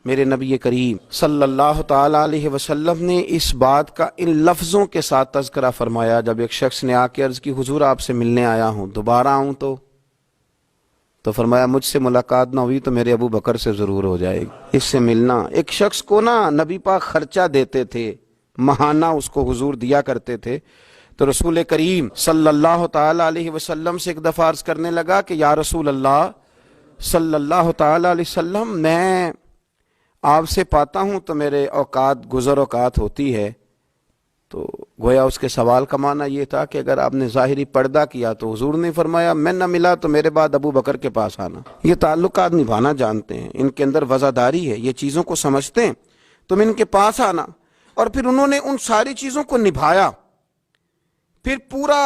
میرے نبی کریم صلی اللہ تعالی علیہ وسلم نے اس بات کا ان لفظوں کے ساتھ تذکرہ فرمایا جب ایک شخص نے آ کے عرض کی حضور آپ سے ملنے آیا ہوں، دوبارہ آؤں تو فرمایا مجھ سے ملاقات نہ ہوئی تو میرے ابو بکر سے ضرور ہو جائے گی، اس سے ملنا۔ ایک شخص کو نا نبی پاک خرچہ دیتے تھے، ماہانہ اس کو حضور دیا کرتے تھے، تو رسول کریم صلی اللہ تعالی علیہ وسلم سے ایک دفعہ عرض کرنے لگا کہ یا رسول اللہ صلی اللہ تعالی علیہ وسلم، میں آپ سے پاتا ہوں تو میرے اوقات گزر اوقات ہوتی ہے۔ تو گویا اس کے سوال کا معنی یہ تھا کہ اگر آپ نے ظاہری پردہ کیا تو حضور نے فرمایا میں نہ ملا تو میرے بعد ابو بکر کے پاس آنا۔ یہ تعلقات نبھانا جانتے ہیں، ان کے اندر وزاداری ہے، یہ چیزوں کو سمجھتے ہیں، تم ان کے پاس آنا۔ اور پھر انہوں نے ان ساری چیزوں کو نبھایا، پھر پورا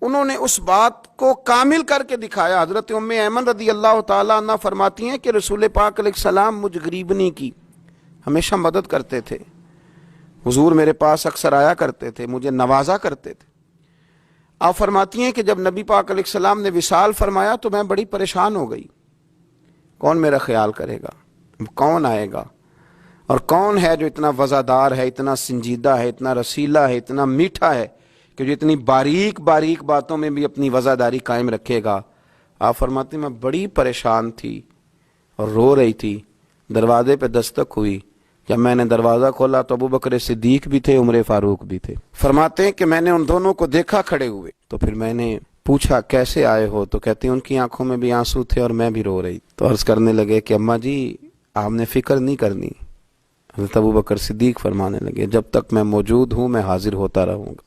انہوں نے اس بات کو کامل کر کے دکھایا۔ حضرت ام ایمن رضی اللہ تعالیٰ عنہ فرماتی ہیں کہ رسول پاک علیہ السلام مجھ غریبنی کی ہمیشہ مدد کرتے تھے، حضور میرے پاس اکثر آیا کرتے تھے، مجھے نوازا کرتے تھے۔ آپ فرماتی ہیں کہ جب نبی پاک علیہ السلام نے وصال فرمایا تو میں بڑی پریشان ہو گئی، کون میرا خیال کرے گا، کون آئے گا، اور کون ہے جو اتنا وزادار ہے، اتنا سنجیدہ ہے، اتنا رسیلا ہے، اتنا میٹھا ہے کہ جو اتنی باریک باریک باتوں میں بھی اپنی وزاداری قائم رکھے گا۔ آپ فرماتے ہیں میں بڑی پریشان تھی اور رو رہی تھی، دروازے پہ دستک ہوئی، جب میں نے دروازہ کھولا تو ابو بکر صدیق بھی تھے، عمر فاروق بھی تھے۔ فرماتے ہیں کہ میں نے ان دونوں کو دیکھا کھڑے ہوئے، تو پھر میں نے پوچھا کیسے آئے ہو، تو کہتے ہیں ان کی آنکھوں میں بھی آنسو تھے اور میں بھی رو رہی۔ تو عرض کرنے لگے کہ اماں جی آپ نے فکر نہیں کرنی۔ حضرت ابو بکر صدیق فرمانے لگے جب تک میں موجود ہوں میں حاضر ہوتا رہوں گا،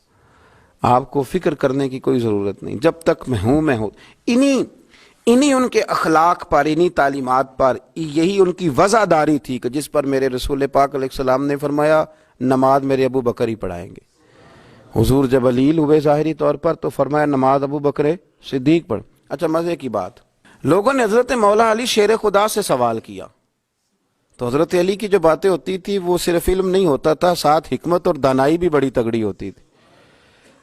آپ کو فکر کرنے کی کوئی ضرورت نہیں، جب تک میں ہوں میں ہوں۔ انہی ان کے اخلاق پر، انہی تعلیمات پر، یہی ان کی وزاداری تھی کہ جس پر میرے رسول پاک علیہ السلام نے فرمایا نماز میرے ابو بکر ہی پڑھائیں گے۔ حضور جب علیل ہوئے ظاہری طور پر تو فرمایا نماز ابو بکر صدیق پڑھ۔ اچھا مزے کی بات، لوگوں نے حضرت مولا علی شیر خدا سے سوال کیا تو حضرت علی کی جو باتیں ہوتی تھی وہ صرف علم نہیں ہوتا تھا، ساتھ حکمت اور دانائی بھی بڑی تگڑی ہوتی تھی۔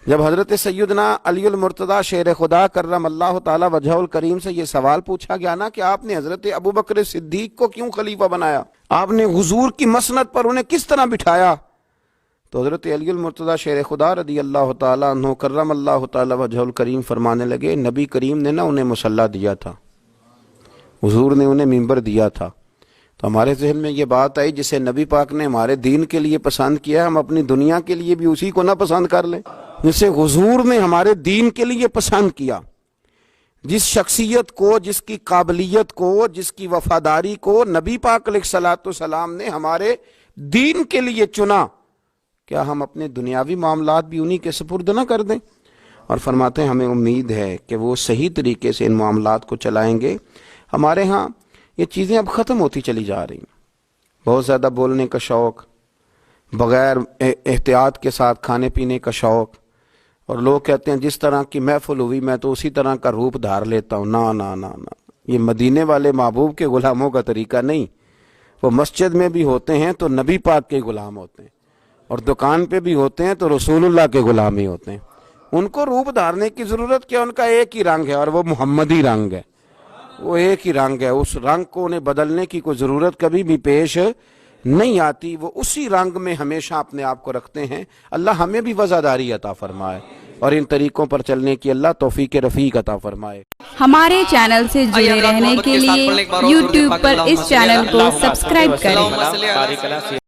جب حضرت سیدنا علی المرتضیٰ شیر خدا کرم اللہ تعالی وجہہ الکریم سے یہ سوال پوچھا گیا نا کہ آپ نے حضرت ابو بکر صدیق کو کیوں خلیفہ بنایا، آپ نے حضور کی مسند پر انہیں کس طرح بٹھایا، تو حضرت علی المرتضیٰ شیر خدا رضی اللہ تعالی عنہ کرم اللہ تعالی وجہہ الکریم فرمانے لگے نبی کریم نے نا انہیں مصلی دیا تھا، حضور نے انہیں ممبر دیا تھا۔ تو ہمارے ذہن میں یہ بات آئی جسے نبی پاک نے ہمارے دین کے لیے پسند کیا ہم اپنی دنیا کے لیے بھی اسی کو نہ پسند کر لیں، جسے حضور نے ہمارے دین کے لیے پسند کیا، جس شخصیت کو، جس کی قابلیت کو، جس کی وفاداری کو نبی پاک علیہ الصلوۃ والسلام نے ہمارے دین کے لیے چنا، کیا ہم اپنے دنیاوی معاملات بھی انہی کے سپرد نہ کر دیں؟ اور فرماتے ہیں ہمیں امید ہے کہ وہ صحیح طریقے سے ان معاملات کو چلائیں گے۔ ہمارے ہاں یہ چیزیں اب ختم ہوتی چلی جا رہی ہیں، بہت زیادہ بولنے کا شوق، بغیر احتیاط کے ساتھ کھانے پینے کا شوق، اور لوگ کہتے ہیں جس طرح کی محفل ہوئی میں تو اسی طرح کا روپ دھار لیتا ہوں۔ نا نا نا نا، یہ مدینے والے محبوب کے غلاموں کا طریقہ نہیں۔ وہ مسجد میں بھی ہوتے ہیں تو نبی پاک کے غلام ہوتے ہیں، اور دکان پہ بھی ہوتے ہیں تو رسول اللہ کے غلام ہی ہوتے ہیں۔ ان کو روپ دھارنے کی ضرورت کیا، ان کا ایک ہی رنگ ہے اور وہ محمدی رنگ ہے، وہ ایک ہی رنگ ہے، اس رنگ کو انہیں بدلنے کی کوئی ضرورت کبھی بھی پیش نہیں آتی، وہ اسی رنگ میں ہمیشہ اپنے آپ کو رکھتے ہیں۔ اللہ ہمیں بھی وزاداری عطا فرمائے اور ان طریقوں پر چلنے کی اللہ توفیق رفیق عطا فرمائے۔ ہمارے چینل سے جڑے رہنے کے لیے یوٹیوب پر اس چینل کو سبسکرائب کریں۔